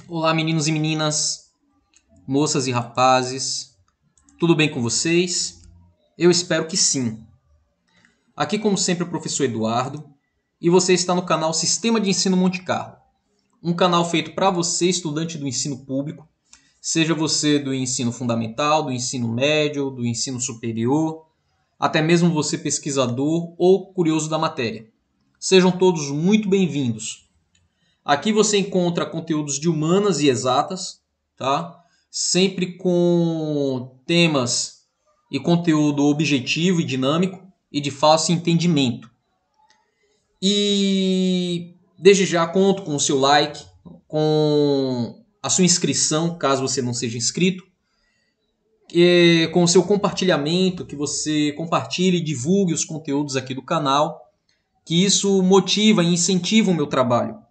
Olá, meninos e meninas, moças e rapazes, tudo bem com vocês? Eu espero que sim. Aqui, como sempre, o professor Eduardo e você está no canal Sistema de Ensino Monte Carlo, um canal feito para você, estudante do ensino público, seja você do ensino fundamental, do ensino médio, do ensino superior, até mesmo você pesquisador ou curioso da matéria. Sejam todos muito bem-vindos. Aqui você encontra conteúdos de humanas e exatas, tá? Sempre com temas e conteúdo objetivo e dinâmico e de fácil entendimento. E desde já conto com o seu like, com a sua inscrição, caso você não seja inscrito, e com o seu compartilhamento, que você compartilhe e divulgue os conteúdos aqui do canal, que isso motiva e incentiva o meu trabalho.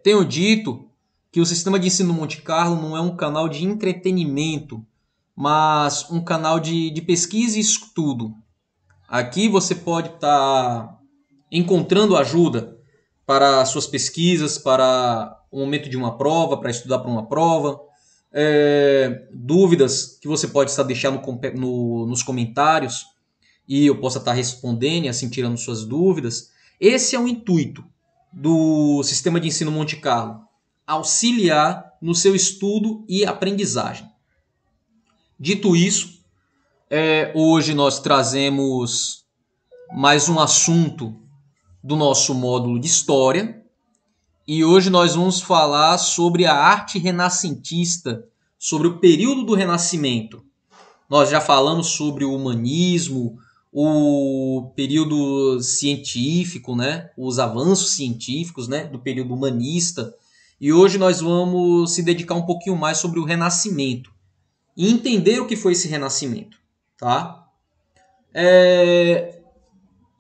Tenho dito que o Sistema de Ensino Monte Carlo não é um canal de entretenimento, mas um canal de pesquisa e estudo. Aqui você pode estar encontrando ajuda para suas pesquisas, para o momento de uma prova, para estudar para uma prova, dúvidas que você pode estar deixando nos comentários e eu possa estar respondendo e assim tirando suas dúvidas. Esse é o intuito do Sistema de Ensino Monte Carlo, auxiliar no seu estudo e aprendizagem. Dito isso, hoje nós trazemos mais um assunto do nosso módulo de História e hoje nós vamos falar sobre a arte renascentista, sobre o período do Renascimento. Nós já falamos sobre o humanismo, o período científico, né? Os avanços científicos, né? Do período humanista. E hoje nós vamos se dedicar um pouquinho mais sobre o Renascimento e entender o que foi esse Renascimento. Tá?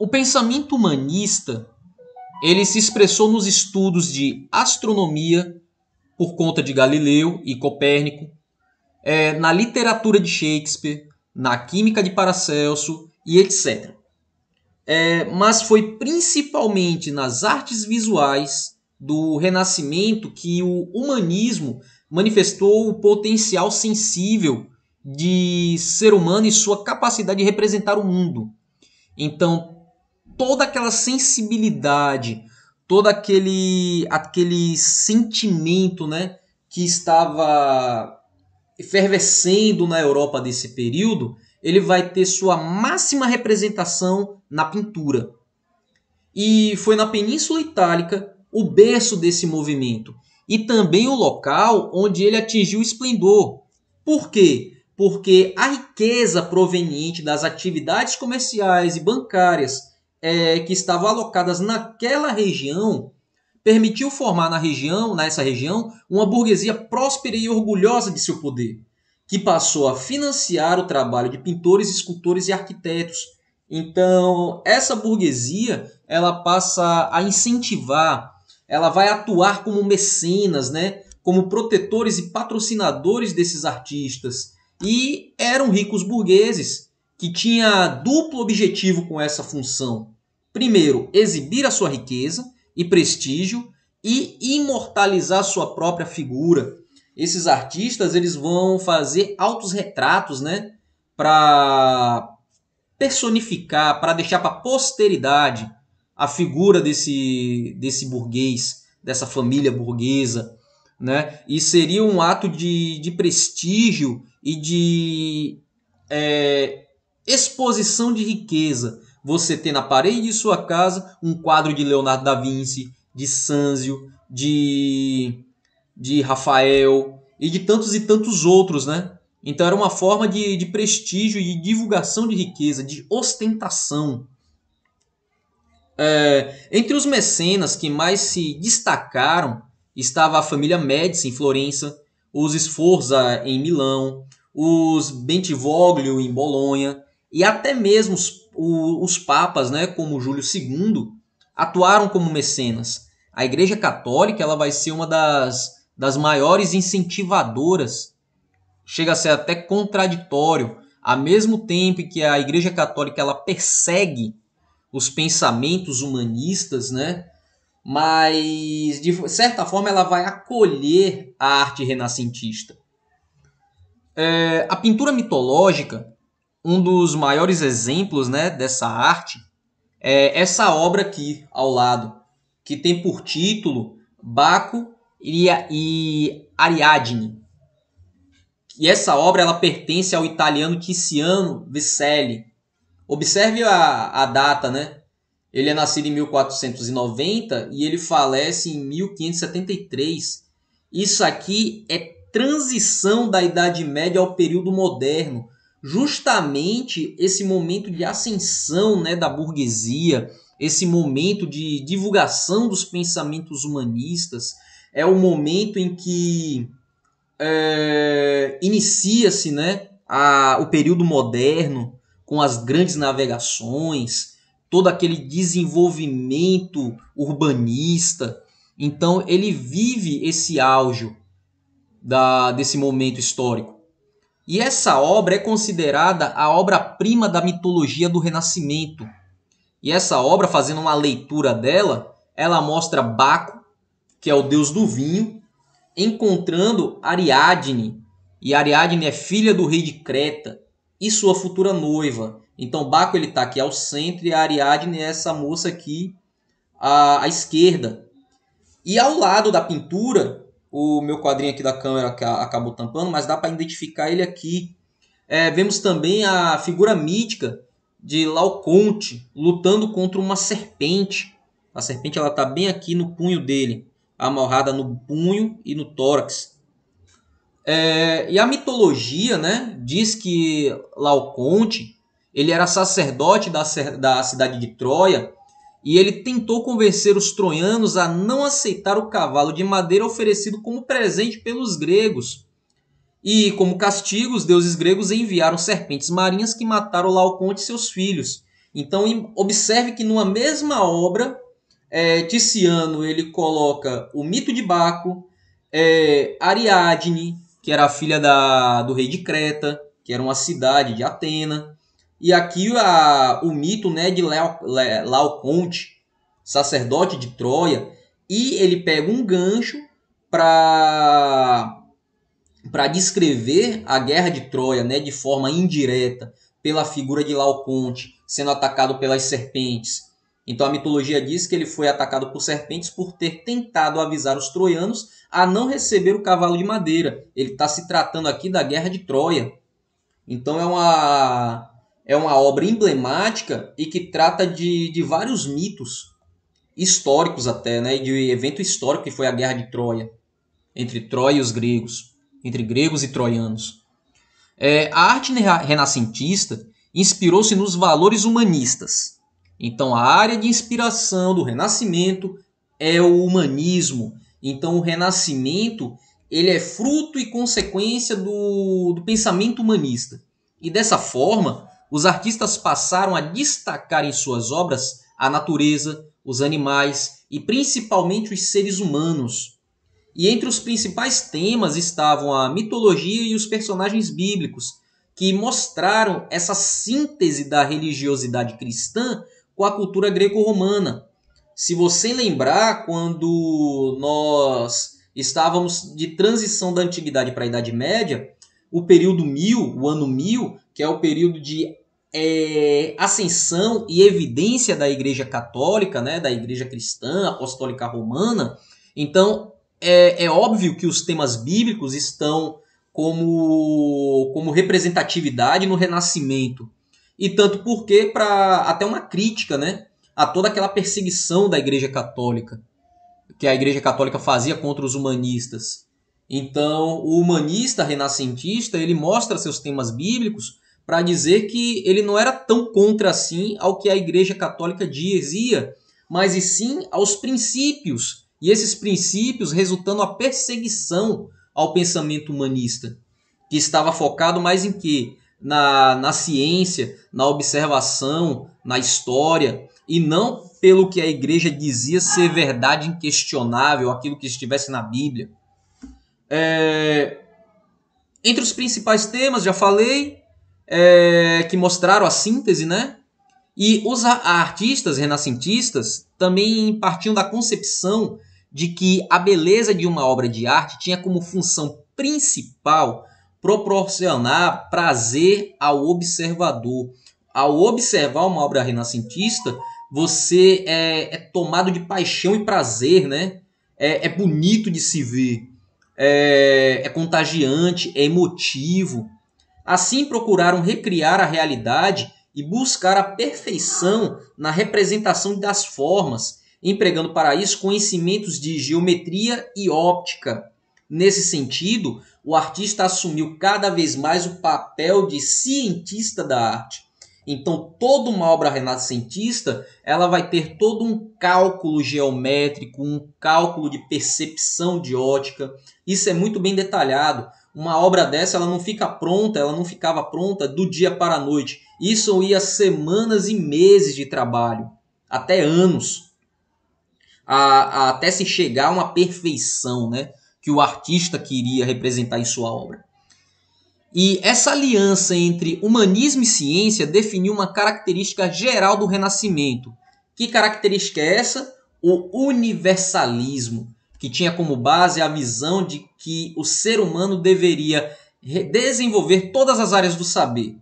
O pensamento humanista ele se expressou nos estudos de astronomia por conta de Galileu e Copérnico, na literatura de Shakespeare, na química de Paracelso e etc. Mas foi principalmente nas artes visuais do Renascimento que o humanismo manifestou o potencial sensível de ser humano e sua capacidade de representar o mundo. Então, toda aquela sensibilidade, todo aquele sentimento, né, que estava efervescendo na Europa desse período, ele vai ter sua máxima representação na pintura. E foi na Península Itálica o berço desse movimento e também o local onde ele atingiu esplendor. Por quê? Porque a riqueza proveniente das atividades comerciais e bancárias que estavam alocadas naquela região permitiu formar nessa região, uma burguesia próspera e orgulhosa de seu poder, que passou a financiar o trabalho de pintores, escultores e arquitetos. Então, essa burguesia, ela passa a incentivar, ela vai atuar como mecenas, né? Como protetores e patrocinadores desses artistas. E eram ricos burgueses que tinham duplo objetivo com essa função. Primeiro, exibir a sua riqueza e prestígio e imortalizar sua própria figura. Esses artistas eles vão fazer autorretratos, né, para personificar, para deixar para a posteridade a figura desse burguês, dessa família burguesa, né? E seria um ato de prestígio e de exposição de riqueza. Você ter na parede de sua casa um quadro de Leonardo da Vinci, de Sanzio, de Rafael e de tantos e tantos outros, né? Então era uma forma de prestígio e de divulgação de riqueza, de ostentação. Entre os mecenas que mais se destacaram estava a família Médici em Florença, os Sforza em Milão, os Bentivoglio em Bolonha e até mesmo os papas, né, como Júlio II, atuaram como mecenas. A Igreja Católica ela vai ser uma das maiores incentivadoras. Chega a ser até contraditório. Ao mesmo tempo que a Igreja Católica ela persegue os pensamentos humanistas, né, mas de certa forma ela vai acolher a arte renascentista. A pintura mitológica, um dos maiores exemplos, né, dessa arte, é essa obra aqui ao lado, que tem por título Baco e Ariadne. E essa obra ela pertence ao italiano Tiziano Viscelli. Observe a data, né? Ele é nascido em 1490 e ele falece em 1573. Isso aqui é transição da Idade Média ao período moderno. Justamente esse momento de ascensão, né, da burguesia, esse momento de divulgação dos pensamentos humanistas, é o momento em que inicia-se, né, o período moderno, com as grandes navegações, todo aquele desenvolvimento urbanista. Então ele vive esse auge desse momento histórico. E essa obra é considerada a obra-prima da mitologia do Renascimento. E essa obra, fazendo uma leitura dela, ela mostra Baco, que é o deus do vinho, encontrando Ariadne. E Ariadne é filha do rei de Creta e sua futura noiva. Então Baco está aqui ao centro e a Ariadne é essa moça aqui à esquerda. E ao lado da pintura, o meu quadrinho aqui da câmera acabou tampando, mas dá para identificar ele aqui. Vemos também a figura mítica de Laocoonte lutando contra uma serpente. A serpente está bem aqui no punho dele, amarrada no punho e no tórax. E a mitologia, né, diz que Laocoonte ele era sacerdote da cidade de Troia e ele tentou convencer os troianos a não aceitar o cavalo de madeira oferecido como presente pelos gregos. E, como castigo, os deuses gregos enviaram serpentes marinhas que mataram Laocoonte e seus filhos. Então, observe que numa mesma obra, Tiziano ele coloca o mito de Baco, Ariadne, que era a filha do rei de Creta, que era uma cidade de Atena, e aqui o mito, né, de Laocoonte, sacerdote de Troia, e ele pega um gancho para descrever a guerra de Troia, né, de forma indireta, pela figura de Laocoonte, sendo atacado pelas serpentes. Então a mitologia diz que ele foi atacado por serpentes por ter tentado avisar os troianos a não receber o cavalo de madeira. Ele está se tratando aqui da guerra de Troia. Então é uma obra emblemática e que trata de vários mitos históricos até, né, de evento histórico que foi a guerra de Troia, entre Troia e os gregos, entre gregos e troianos. A arte renascentista inspirou-se nos valores humanistas. Então, a área de inspiração do Renascimento é o humanismo. Então, o Renascimento ele é fruto e consequência do pensamento humanista. E dessa forma, os artistas passaram a destacar em suas obras a natureza, os animais e principalmente os seres humanos. E entre os principais temas estavam a mitologia e os personagens bíblicos, que mostraram essa síntese da religiosidade cristã com a cultura greco-romana. Se você lembrar, quando nós estávamos de transição da Antiguidade para a Idade Média, o período 1000, o ano 1000, que é o período de ascensão e evidência da Igreja Católica, né, da Igreja Cristã, Apostólica Romana, então é óbvio que os temas bíblicos estão como representatividade no Renascimento. E tanto porque para até uma crítica, né, a toda aquela perseguição da Igreja Católica, que a Igreja Católica fazia contra os humanistas. Então, o humanista renascentista, ele mostra seus temas bíblicos para dizer que ele não era tão contra assim ao que a Igreja Católica dizia, mas e sim aos princípios, e esses princípios resultando a perseguição ao pensamento humanista, que estava focado mais em quê? Na ciência, na observação, na história, e não pelo que a igreja dizia ser verdade inquestionável, aquilo que estivesse na Bíblia. Entre os principais temas, já falei, que mostraram a síntese, né? E os artistas renascentistas também partiam da concepção de que a beleza de uma obra de arte tinha como função principal proporcionar prazer ao observador. Ao observar uma obra renascentista, você é tomado de paixão e prazer, né? É bonito de se ver, é contagiante, é emotivo. Assim procuraram recriar a realidade e buscar a perfeição na representação das formas, empregando para isso conhecimentos de geometria e óptica. Nesse sentido, o artista assumiu cada vez mais o papel de cientista da arte. Então, toda uma obra renascentista, ela vai ter todo um cálculo geométrico, um cálculo de percepção de ótica. Isso é muito bem detalhado. Uma obra dessa, ela não ficava pronta do dia para a noite. Isso ia semanas e meses de trabalho, até anos, até se chegar a uma perfeição, né, que o artista queria representar em sua obra. E essa aliança entre humanismo e ciência definiu uma característica geral do Renascimento. Que característica é essa? O universalismo, que tinha como base a visão de que o ser humano deveria desenvolver todas as áreas do saber,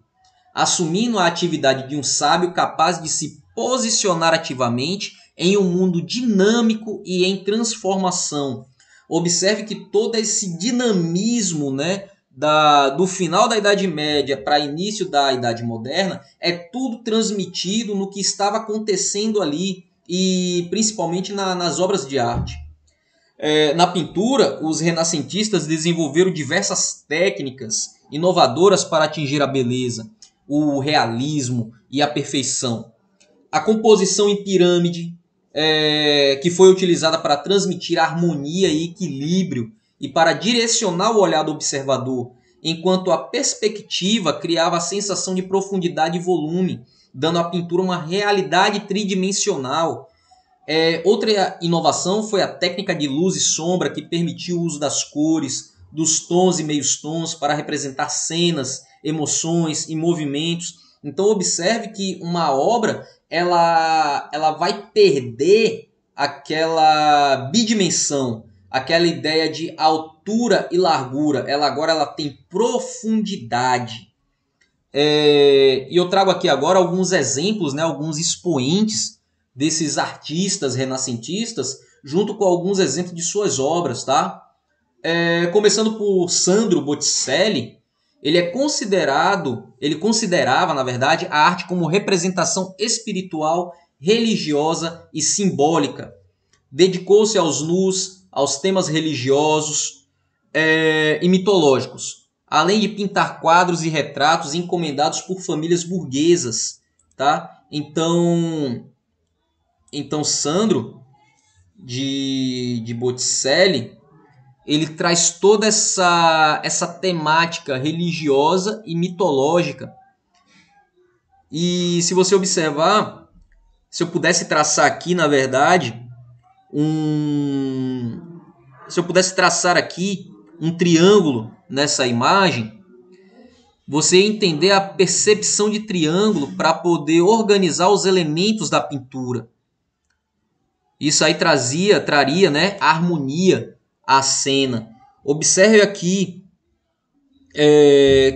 assumindo a atividade de um sábio capaz de se posicionar ativamente em um mundo dinâmico e em transformação. Observe que todo esse dinamismo, né, do final da Idade Média para início da Idade Moderna, é tudo transmitido no que estava acontecendo ali, e principalmente nas obras de arte. Na pintura, os renascentistas desenvolveram diversas técnicas inovadoras para atingir a beleza, o realismo e a perfeição. A composição em pirâmide, que foi utilizada para transmitir harmonia e equilíbrio e para direcionar o olhar do observador, enquanto a perspectiva criava a sensação de profundidade e volume, dando à pintura uma realidade tridimensional. Outra inovação foi a técnica de luz e sombra, que permitiu o uso das cores, dos tons e meios tons para representar cenas, emoções e movimentos. Então observe que uma obra ela vai perder aquela bidimensão, aquela ideia de altura e largura. Agora ela tem profundidade. E eu trago aqui agora alguns exemplos, né, alguns expoentes desses artistas renascentistas, junto com alguns exemplos de suas obras, tá? Começando por Sandro Botticelli, ele considerava, na verdade, a arte como representação espiritual, religiosa e simbólica. Dedicou-se aos nus, aos temas religiosos e mitológicos, além de pintar quadros e retratos encomendados por famílias burguesas, tá? Então Sandro de Botticelli, ele traz toda essa temática religiosa e mitológica. E se você observar, se eu pudesse traçar aqui, na verdade, se eu pudesse traçar aqui um triângulo nessa imagem, você ia entender a percepção de triângulo para poder organizar os elementos da pintura. Isso aí traria, né, harmonia à cena. Observe aqui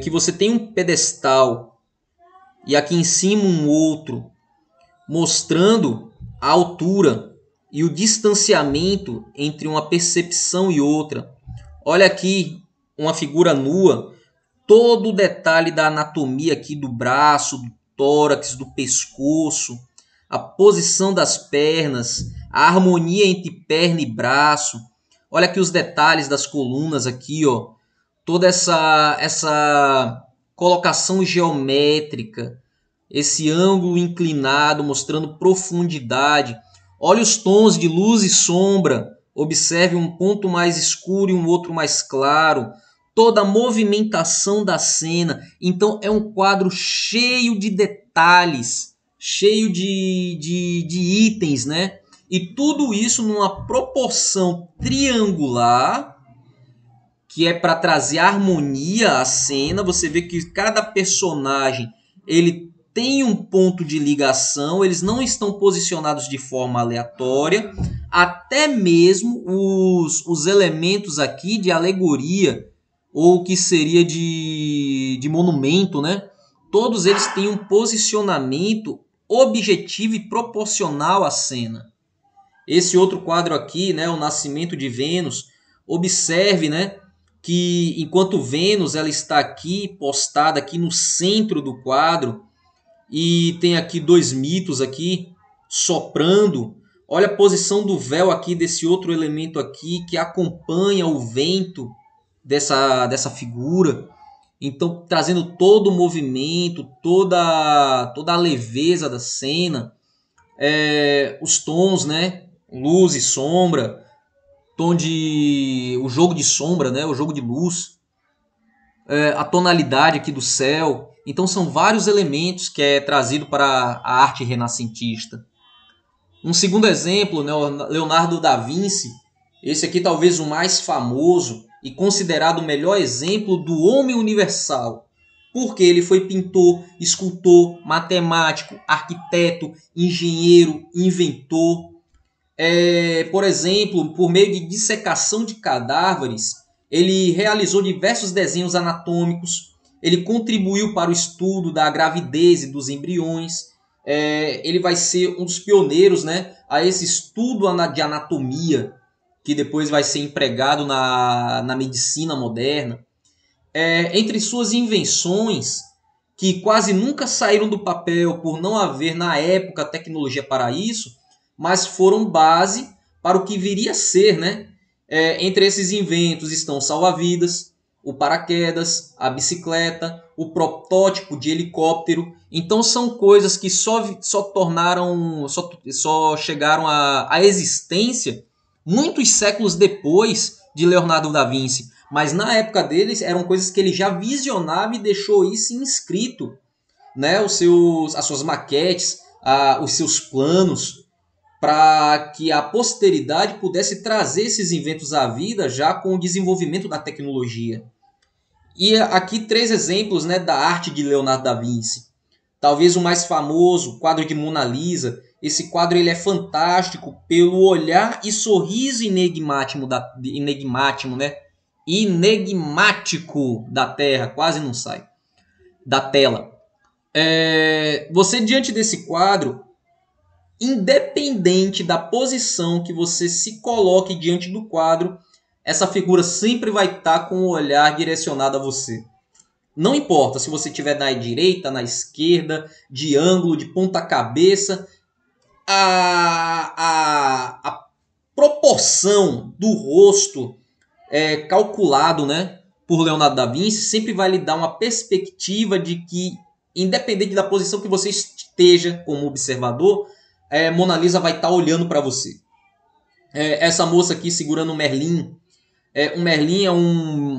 que você tem um pedestal e aqui em cima um outro, mostrando a altura e o distanciamento entre uma percepção e outra. Olha aqui uma figura nua, todo o detalhe da anatomia aqui do braço, do tórax, do pescoço, a posição das pernas, a harmonia entre perna e braço. Olha aqui os detalhes das colunas aqui, ó. Toda essa colocação geométrica, esse ângulo inclinado mostrando profundidade. Olha os tons de luz e sombra. Observe um ponto mais escuro e um outro mais claro. Toda a movimentação da cena. Então é um quadro cheio de detalhes, cheio de itens, né? E tudo isso numa proporção triangular, que é para trazer harmonia à cena. Você vê que cada personagem ele têm um ponto de ligação, eles não estão posicionados de forma aleatória, até mesmo os elementos aqui de alegoria, ou que seria de monumento, né? Todos eles têm um posicionamento objetivo e proporcional à cena. Esse outro quadro aqui, né, o Nascimento de Vênus, observe, né, que enquanto Vênus ela está aqui postada aqui no centro do quadro e tem aqui dois mitos aqui soprando. Olha a posição do véu aqui desse outro elemento aqui que acompanha o vento dessa figura. Então, trazendo todo o movimento, toda a leveza da cena, os tons, né? Luz e sombra, o jogo de sombra, né? O jogo de luz, a tonalidade aqui do céu. Então, são vários elementos que é trazido para a arte renascentista. Um segundo exemplo, né? Leonardo da Vinci. Esse aqui talvez o mais famoso e considerado o melhor exemplo do homem universal, porque ele foi pintor, escultor, matemático, arquiteto, engenheiro, inventor. Por exemplo, por meio de dissecação de cadáveres, ele realizou diversos desenhos anatômicos, ele contribuiu para o estudo da gravidez e dos embriões, ele vai ser um dos pioneiros, né, a esse estudo de anatomia, que depois vai ser empregado na medicina moderna. Entre suas invenções, que quase nunca saíram do papel por não haver na época tecnologia para isso, mas foram base para o que viria a ser, né? Entre esses inventos estão o salva-vidas, o paraquedas, a bicicleta, o protótipo de helicóptero. Então são coisas que só chegaram à existência muitos séculos depois de Leonardo da Vinci, mas na época deles eram coisas que ele já visionava e deixou isso inscrito, né? As suas maquetes, os seus planos, para que a posteridade pudesse trazer esses inventos à vida já com o desenvolvimento da tecnologia. E aqui 3 exemplos, né, da arte de Leonardo da Vinci. Talvez o mais famoso, o quadro de Mona Lisa. Esse quadro ele é fantástico pelo olhar e sorriso enigmático da Terra, quase não sai, da tela. Você, diante desse quadro, independente da posição que você se coloque diante do quadro, essa figura sempre vai estar com o olhar direcionado a você. Não importa se você estiver na direita, na esquerda, de ângulo, de ponta cabeça, a proporção do rosto calculado, né, por Leonardo da Vinci sempre vai lhe dar uma perspectiva de que, independente da posição que você esteja como observador, Mona Lisa vai estar olhando para você. Essa moça aqui segurando um Merlin. O Merlin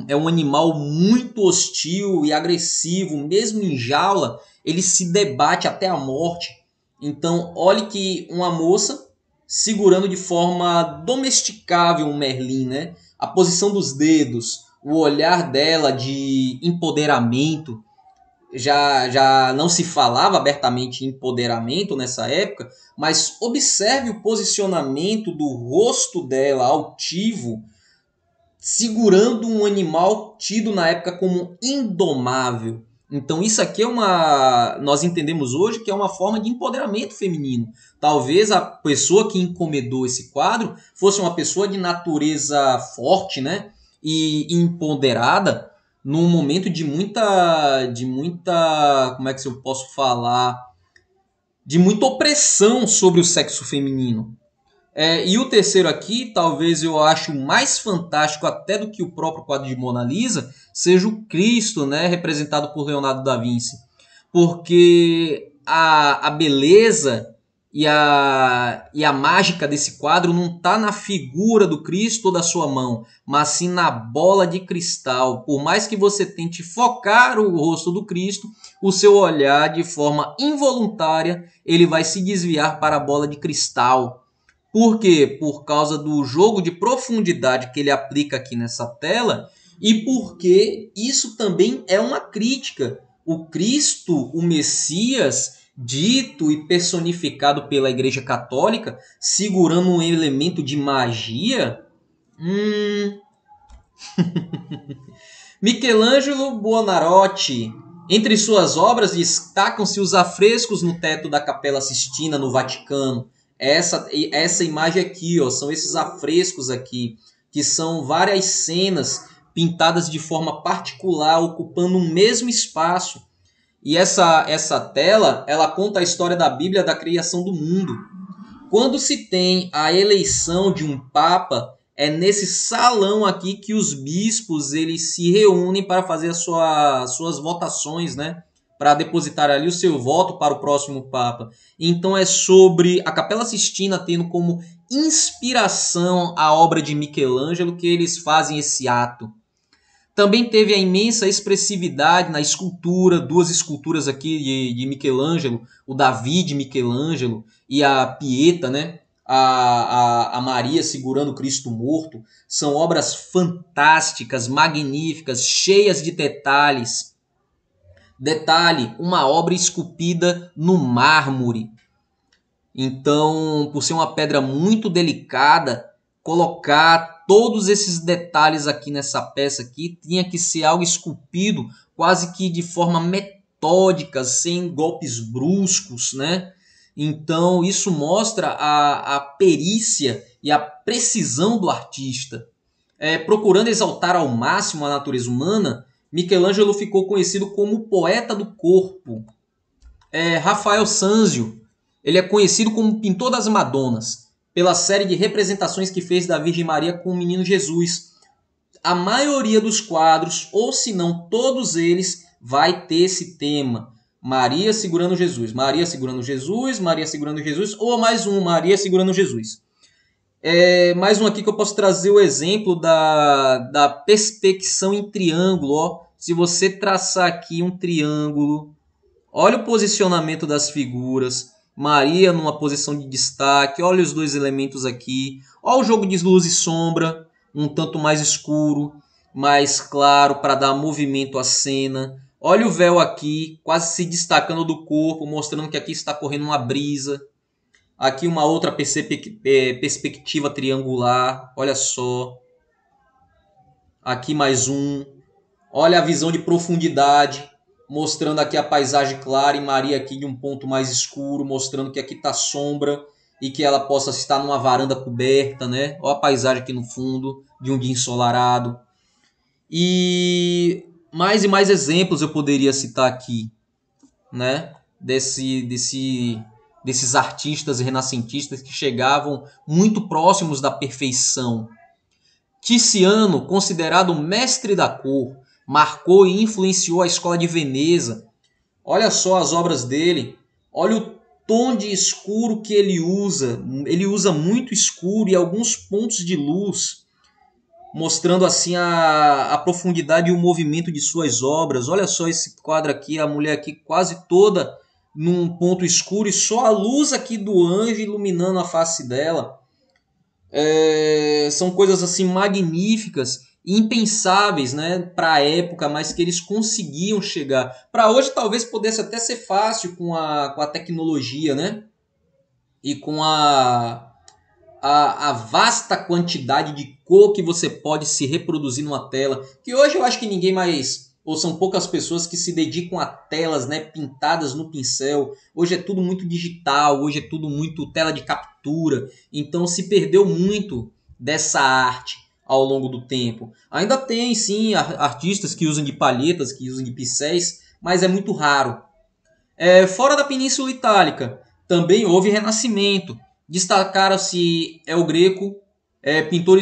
é um animal muito hostil e agressivo, mesmo em jaula, ele se debate até a morte. Então, olhe que uma moça segurando de forma domesticável um Merlin, né? A posição dos dedos, o olhar dela de empoderamento. Já não se falava abertamente em empoderamento nessa época, mas observe o posicionamento do rosto dela altivo, segurando um animal tido na época como indomável. Então isso aqui nós entendemos hoje que é uma forma de empoderamento feminino. Talvez a pessoa que encomendou esse quadro fosse uma pessoa de natureza forte, né, e empoderada, num momento de muita, como é que eu posso falar, de muita opressão sobre o sexo feminino. E o terceiro aqui, talvez eu acho mais fantástico até do que o próprio quadro de Mona Lisa, seja o Cristo, né, representado por Leonardo da Vinci. Porque a beleza e a mágica desse quadro não está na figura do Cristo ou da sua mão, mas sim na bola de cristal. Por mais que você tente focar o rosto do Cristo, o seu olhar, de forma involuntária, ele vai se desviar para a bola de cristal. Por quê? Por causa do jogo de profundidade que ele aplica aqui nessa tela, e porque isso também é uma crítica. o Cristo, o Messias, dito e personificado pela Igreja Católica, segurando um elemento de magia? Michelangelo Buonarroti. Entre suas obras destacam-se os afrescos no teto da Capela Sistina, no Vaticano. Essa imagem aqui, ó, são esses afrescos aqui, que são várias cenas pintadas de forma particular, ocupando um mesmo espaço. E essa tela, ela conta a história da Bíblia, da criação do mundo. Quando se tem a eleição de um papa, é nesse salão aqui que os bispos eles se reúnem para fazer as suas votações, né? Para depositar ali o seu voto para o próximo papa. Então é sobre a Capela Sistina tendo como inspiração a obra de Michelangelo que eles fazem esse ato. Também teve a imensa expressividade na escultura, duas esculturas aqui de Michelangelo, o Davi de Michelangelo e a Pieta, né? A Maria segurando o Cristo morto. São obras fantásticas, magníficas, cheias de detalhes. Detalhe, uma obra esculpida no mármore. Então, por ser uma pedra muito delicada, colocar todos esses detalhes aqui nessa peça aqui tinha que ser algo esculpido quase que de forma metódica, sem golpes bruscos, né? Então isso mostra a perícia e a precisão do artista. Procurando exaltar ao máximo a natureza humana, Michelangelo ficou conhecido como o poeta do corpo. Rafael Sanzio, ele é conhecido como pintor das Madonas, pela série de representações que fez da Virgem Maria com o menino Jesus. A maioria dos quadros, ou se não todos eles, vai ter esse tema. Maria segurando Jesus, Maria segurando Jesus, Maria segurando Jesus, ou mais um, Maria segurando Jesus. Mais um aqui que eu posso trazer o exemplo da perspecção em triângulo. Ó. Se você traçar aqui um triângulo, olha o posicionamento das figuras. Maria numa posição de destaque, olha os dois elementos aqui, olha o jogo de luz e sombra, um tanto mais escuro, mais claro para dar movimento à cena. Olha o véu aqui, quase se destacando do corpo, mostrando que aqui está correndo uma brisa. Aqui uma outra perspectiva triangular, olha só. Aqui mais um. Olha a visão de profundidade, mostrando aqui a paisagem clara e Maria aqui de um ponto mais escuro, mostrando que aqui está sombra e que ela possa estar numa varanda coberta, né? Olha a paisagem aqui no fundo, de um dia ensolarado. E mais exemplos eu poderia citar aqui, né? Desses artistas renascentistas que chegavam muito próximos da perfeição. Tiziano, considerado o mestre da cor, marcou e influenciou a escola de Veneza. Olha só as obras dele. Olha o tom de escuro que ele usa. Ele usa muito escuro e alguns pontos de luz, mostrando assim a profundidade e o movimento de suas obras. Olha só esse quadro aqui, a mulher aqui quase toda num ponto escuro e só a luz aqui do anjo iluminando a face dela. São coisas assim magníficas, impensáveis, né, para a época, mas que eles conseguiam chegar. Para hoje talvez pudesse até ser fácil com a tecnologia, né, e com a vasta quantidade de cor que você pode se reproduzir numa tela, que hoje eu acho que ninguém mais, ou são poucas pessoas que se dedicam a telas, né, pintadas no pincel. Hoje é tudo muito digital, hoje é tudo muito tela de captura, então se perdeu muito dessa arte ao longo do tempo. Ainda tem sim artistas que usam de palhetas, que usam de pincéis, mas é muito raro. Fora da Península Itálica, também houve renascimento. Destacaram-se El Greco, pintor e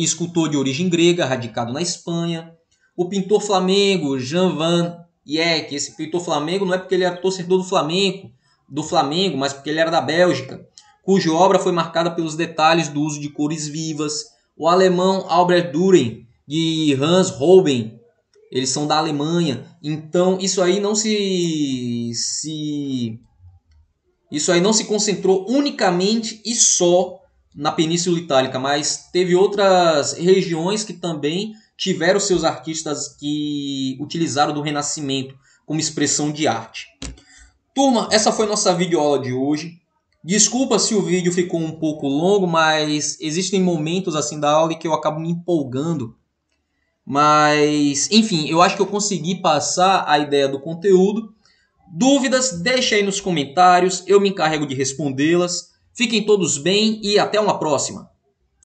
escultor de origem grega, radicado na Espanha. O pintor flamengo Jan van Eyck. Esse pintor flamengo não é porque ele era torcedor do Flamengo, mas porque ele era da Bélgica, cuja obra foi marcada pelos detalhes do uso de cores vivas. O alemão Albert Dürer, de Hans Holbein, eles são da Alemanha. Então isso aí não se concentrou unicamente e só na Península Itálica, mas teve outras regiões que também tiveram seus artistas que utilizaram do Renascimento, uma expressão de arte. Turma, essa foi nossa videoaula de hoje. Desculpa se o vídeo ficou um pouco longo, mas existem momentos assim da aula em que eu acabo me empolgando. Mas, enfim, eu acho que eu consegui passar a ideia do conteúdo. Dúvidas, deixa aí nos comentários, eu me encarrego de respondê-las. Fiquem todos bem e até uma próxima!